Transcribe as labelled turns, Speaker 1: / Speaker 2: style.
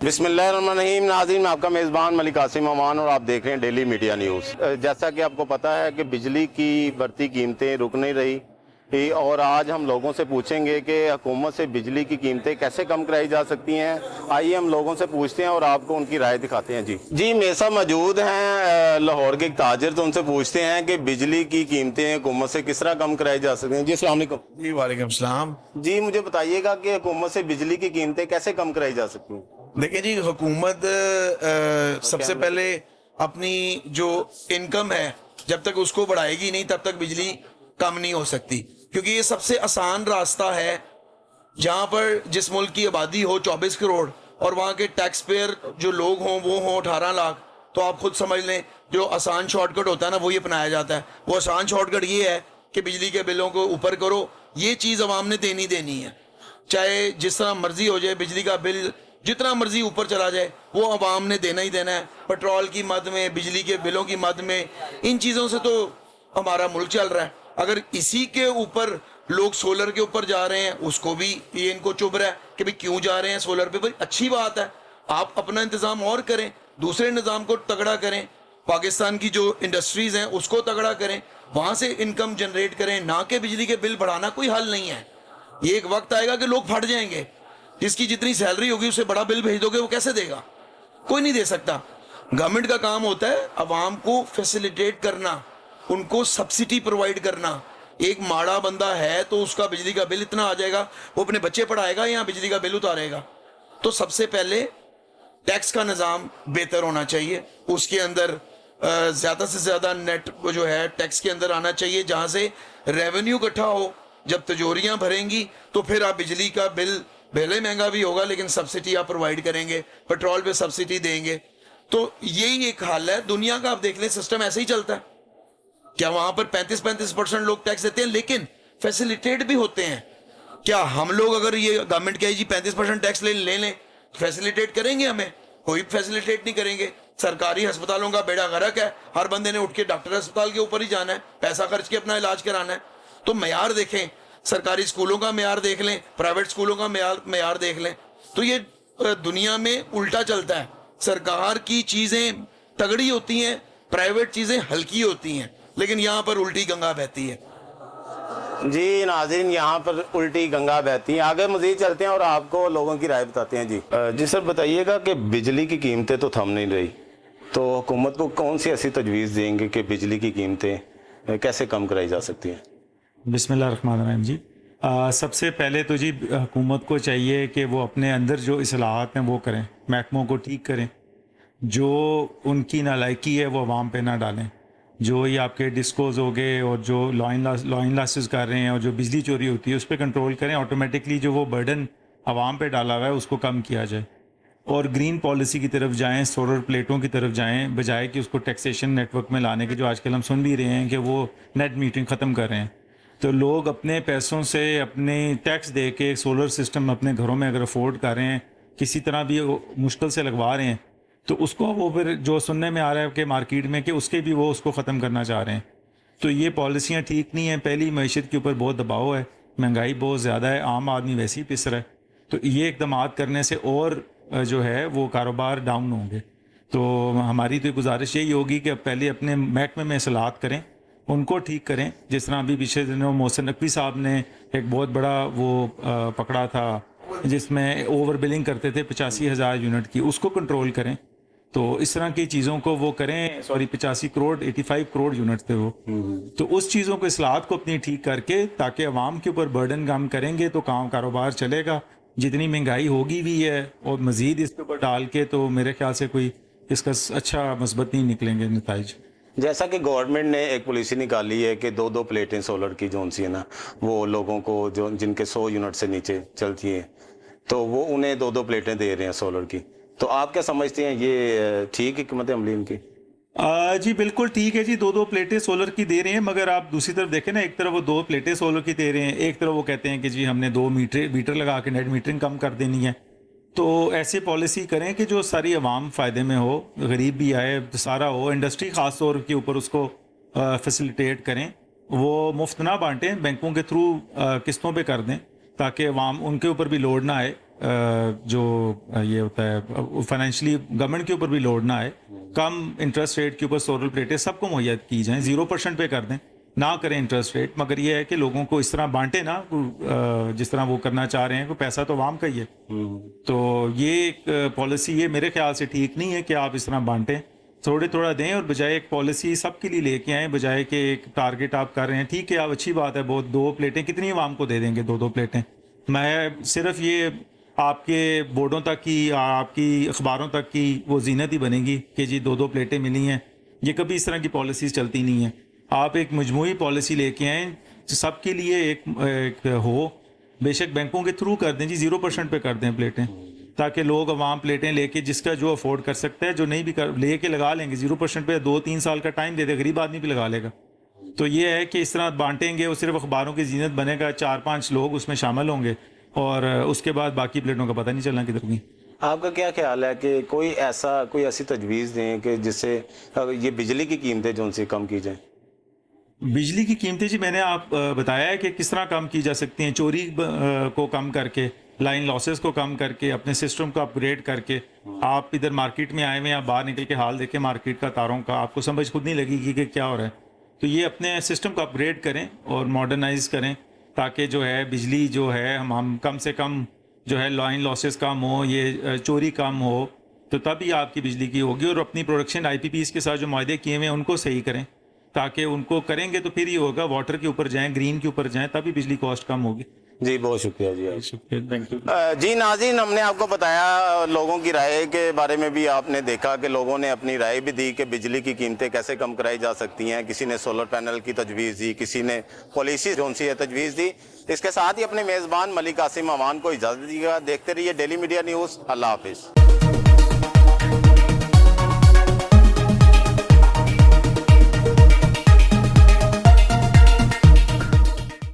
Speaker 1: बिस्मिल्लाहिर्रहमानिर्रहीम। नाज़रीन, मैं आपका मेज़बान मलिक कासिम अमान और आप देख रहे हैं डेली मीडिया न्यूज़। जैसा कि आपको पता है कि बिजली की बढ़ती कीमतें रुक नहीं रही और आज हम लोगों से पूछेंगे कि हुकूमत से बिजली की कीमतें कैसे कम कराई जा सकती हैं। आइए हम लोगों से पूछते हैं और आपको उनकी राय दिखाते हैं। जी मेरे साथ मौजूद हैं लाहौर के एक ताजिर, तो उनसे पूछते हैं कि बिजली की कीमतें हुकूमत से किस तरह कम कराई जा सकती हैं। जी अस्सलाम वालेकुम।
Speaker 2: जी वालेकुम सलाम।
Speaker 1: जी मुझे बताइएगा कि हुकूमत से बिजली की कीमतें कैसे कम कराई जा सकती हैं।
Speaker 2: देखिए जी, हुकूमत सबसे पहले अपनी जो इनकम है जब तक उसको बढ़ाएगी नहीं तब तक बिजली कम नहीं हो सकती, क्योंकि ये सबसे आसान रास्ता है। जहां पर जिस मुल्क की आबादी हो 24 करोड़ और वहां के टैक्स पेयर जो लोग हों वो हों 18 लाख, तो आप खुद समझ लें जो आसान शॉर्टकट होता है ना वही अपनाया जाता है। वो आसान शॉर्टकट ये है कि बिजली के बिलों को ऊपर करो। ये चीज अवाम ने देनी है, चाहे जिस तरह मर्जी हो जाए, बिजली का बिल जितना मर्जी ऊपर चला जाए वो अवाम ने देना ही देना है। पेट्रोल की मद में, बिजली के बिलों की मद में, इन चीज़ों से तो हमारा मुल्क चल रहा है। अगर इसी के ऊपर लोग सोलर के ऊपर जा रहे हैं, उसको भी ये इनको चुभ रहा है कि भाई क्यों जा रहे हैं सोलर पे। भाई अच्छी बात है, आप अपना इंतजाम और करें, दूसरे निज़ाम को तगड़ा करें, पाकिस्तान की जो इंडस्ट्रीज हैं उसको तगड़ा करें, वहां से इनकम जनरेट करें, ना कि बिजली के बिल बढ़ाना कोई हल नहीं है। ये एक वक्त आएगा कि लोग फट जाएंगे। जिसकी जितनी सैलरी होगी उससे बड़ा बिल भेज दोगे, वो कैसे देगा? कोई नहीं दे सकता। गवर्नमेंट का काम होता है अवाम को फैसिलिटेट करना, उनको सब्सिडी प्रोवाइड करना। एक माड़ा बंदा है तो उसका बिजली का बिल इतना आ जाएगा, वो अपने बच्चे पढ़ाएगा या बिजली का बिल उतारेगा? तो सबसे पहले टैक्स का निज़ाम बेहतर होना चाहिए, उसके अंदर ज़्यादा से ज़्यादा नेट जो है टैक्स के अंदर आना चाहिए, जहाँ से रेवेन्यू इकट्ठा हो। जब तिजोरियाँ भरेंगी तो फिर आप बिजली का बिल भले महंगा भी होगा लेकिन सब्सिडी आप प्रोवाइड करेंगे, पेट्रोल पे सब्सिडी देंगे। तो यही एक हाल है दुनिया का। आप देख लें सिस्टम ऐसे ही चलता है। क्या वहां पर 35% लोग टैक्स देते हैं लेकिन फैसिलिटेट भी होते हैं? क्या हम लोग अगर ये गवर्नमेंट कहे जी 35% टैक्स ले लें, फैसिलिटेट करेंगे? हमें कोई फैसिलिटेट नहीं करेंगे। सरकारी अस्पतालों का बेड़ा गर्क है, हर बंदे ने उठ के डॉक्टर अस्पताल के ऊपर ही जाना है, पैसा खर्च के अपना इलाज कराना है। तो मैयार देखें, सरकारी स्कूलों का मैयार देख लें, प्राइवेट स्कूलों का मैयार देख लें, तो ये दुनिया में उल्टा चलता है। सरकार की चीजें तगड़ी होती हैं, प्राइवेट चीजें हल्की होती हैं, लेकिन यहाँ पर उल्टी गंगा बहती है।
Speaker 1: जी नाज़रीन, यहाँ पर उल्टी गंगा बहती है। आगे मजीद चलते हैं और आपको लोगों की राय बताते हैं। जी सर बताइएगा कि बिजली की कीमतें तो थम नहीं रही, तो हुकूमत को कौन सी ऐसी तजवीज़ देंगे कि बिजली की कीमतें कैसे कम कराई जा सकती हैं।
Speaker 3: बिस्मिल्लाहिर्रहमानिर्रहीम। जी सबसे पहले तो जी हुकूमत को चाहिए कि वो अपने अंदर जो इस्लाहात हैं वो करें, महकमों को ठीक करें, जो उनकी नालायकी है वो अवाम पे ना डालें। जो ये आपके डिस्कोज हो गए और जो लॉइन लासेस कर रहे हैं और जो बिजली चोरी होती है उस पर कंट्रोल करें। ऑटोमेटिकली जो वो बर्डन अवाम पे डाला हुआ है उसको कम किया जाए और ग्रीन पॉलिसी की तरफ जाएं, सोलर प्लेटों की तरफ जाएं, बजाय कि उसको टैक्सेशन नेटवर्क में लाने के, जो आजकल हम सुन भी रहे हैं कि वो नेट मीटरिंग ख़त्म कर रहे हैं। तो लोग अपने पैसों से अपने टैक्स दे के सोलर सिस्टम अपने घरों में अगर अफोर्ड कर रहे हैं, किसी तरह भी मुश्किल से लगवा रहे हैं, तो उसको वो फिर जो सुनने में आ रहा है कि मार्केट में कि उसके भी वो उसको ख़त्म करना चाह रहे हैं। तो ये पॉलिसियाँ ठीक नहीं हैं। पहली मईशत के ऊपर बहुत दबाव है, महंगाई बहुत ज़्यादा है, आम आदमी वैसे ही पिस रहा है। तो ये इकदाम करने से और जो है वो कारोबार डाउन होंगे। तो हमारी तो गुजारिश यही होगी कि पहले अपने महकमे में इस्लाहात करें, उनको ठीक करें। जिस तरह अभी पिछले दिनों मोहसिन नकवी साहब ने एक बहुत बड़ा वो पकड़ा था जिसमें ओवर बिलिंग करते थे 85,000 यूनिट की, उसको कंट्रोल करें। तो इस तरह की चीज़ों को वो करें। 85 करोड़ 85 करोड़ यूनिट थे वो। तो उस चीज़ों को, इस्लाहात को अपनी ठीक करके, ताकि अवाम के ऊपर बर्डन कम करेंगे तो काम कारोबार चलेगा। जितनी महंगाई होगी भी है और मज़ीद इसके ऊपर डाल के, तो मेरे ख्याल से कोई इसका अच्छा मस्बत नहीं निकलेंगे नताइज।
Speaker 1: जैसा कि गवर्नमेंट ने एक पॉलिसी निकाली है कि दो प्लेटें सोलर की जो सी है ना, वो लोगों को जो जिनके 100 यूनिट से नीचे चलती हैं तो वो उन्हें दो प्लेटें दे रहे हैं सोलर की। तो आप क्या समझते हैं, ये ठीक हिकमत अमली इनकी?
Speaker 3: जी बिल्कुल ठीक है जी, दो प्लेटें सोलर की दे रहे हैं, मगर आप दूसरी तरफ देखें ना, एक तरफ वो 2 प्लेटें सोलर की दे रहे हैं, एक तरफ वो कहते हैं कि जी हमने 2 मीटर लगा के नेट मीटरिंग कम कर देनी है। तो ऐसे पॉलिसी करें कि जो सारी आवाम फ़ायदे में हो, गरीब भी आए, सारा हो। इंडस्ट्री ख़ास तौर के ऊपर उसको फैसिलिटेट करें, वो मुफ्त ना बांटें, बैंकों के थ्रू किस्तों पे कर दें ताकि आवाम उनके ऊपर भी लोड ना आए। जो ये होता है फाइनेंशियली गवर्नमेंट के ऊपर भी लोड ना आए, कम इंटरेस्ट रेट के ऊपर सोलर प्लेटें सबको मुहैया की जाएं, 0% पे कर दें, ना करें इंटरेस्ट रेट। मगर ये है कि लोगों को इस तरह बांटे ना, जिस तरह वो करना चाह रहे हैं, कोई पैसा तो आवाम का ही है। तो ये एक पॉलिसी ये मेरे ख्याल से ठीक नहीं है कि आप इस तरह बांटें, थोड़े थोड़ा दें और बजाय एक पॉलिसी सबके लिए लेके आएँ, बजाय कि एक टारगेट आप कर रहे हैं। ठीक है, आप अच्छी बात है, बहुत 2 प्लेटें कितनी आवाम को दे देंगे, 2 प्लेटें। मैं सिर्फ ये आपके बोर्डों तक की, आपकी अखबारों तक की वो जीनत ही बनेगी कि जी 2 प्लेटें मिली हैं। ये कभी इस तरह की पॉलिसीज़ चलती नहीं हैं। आप एक मजमूई पॉलिसी लेके आएँ, सबके लिए एक हो, बेशक बैंकों के थ्रू कर दें जी, 0% पे कर दें प्लेटें, ताकि लोग अवाम प्लेटें लेके, जिसका जो अफोर्ड कर सकता है, जो नहीं भी कर लेके लगा लेंगे 0% पे। 2-3 साल का टाइम दे दे, गरीब आदमी भी लगा लेगा। तो ये है कि इस तरह बांटेंगे, वो सिर्फ अखबारों की जीनत बनेगा, 4-5 लोग उसमें शामिल होंगे और उसके बाद बाकी प्लेटों का पता नहीं चलना किधर गई।
Speaker 1: आपका क्या ख्याल है कि कोई ऐसी तजवीज़ दें कि जिससे ये बिजली की कीमतें जो उनसे कम की जाएं?
Speaker 3: बिजली की कीमतें जी मैंने आप बताया है कि किस तरह कम की जा सकती हैं। चोरी को कम करके, लाइन लॉसेस को कम करके, अपने सिस्टम को अपग्रेड करके। आप इधर मार्केट में आए हुए हैं, आप बाहर निकल के हाल देखें मार्केट का, तारों का, आपको समझ खुद नहीं लगेगी कि क्या हो रहा है। तो ये अपने सिस्टम को अपग्रेड करें और मॉडर्नाइज करें, ताकि जो है बिजली जो है हम कम से कम जो है लाइन लॉसेस कम हो, ये चोरी कम हो, तो तभी आपकी बिजली की होगी। और अपनी प्रोडक्शन IPPs के साथ जो मुआहदे किए हुए हैं उनको सही करें, ताकि उनको करेंगे तो फिर ही होगा, वाटर के ऊपर जाएं, ग्रीन के ऊपर जाएं, तभी बिजली कॉस्ट कम होगी।
Speaker 1: जी बहुत शुक्रिया जी।
Speaker 3: शुक्रिया, थैंक यू।
Speaker 1: जी नाज़रीन, हमने आपको बताया लोगों की राय के बारे में भी आपने देखा कि लोगों ने अपनी राय भी दी कि बिजली की कीमतें कैसे कम कराई जा सकती हैं। किसी ने सोलर पैनल की तजवीज़ दी, किसी ने पॉलिसी जो सी है तजवीज़ दी। इसके साथ ही अपने मेज़बान मलिक कासिम अमान को इजाज़त दीजिएगा। देखते रहिए डेली मीडिया न्यूज़। अल्लाह हाफिज़।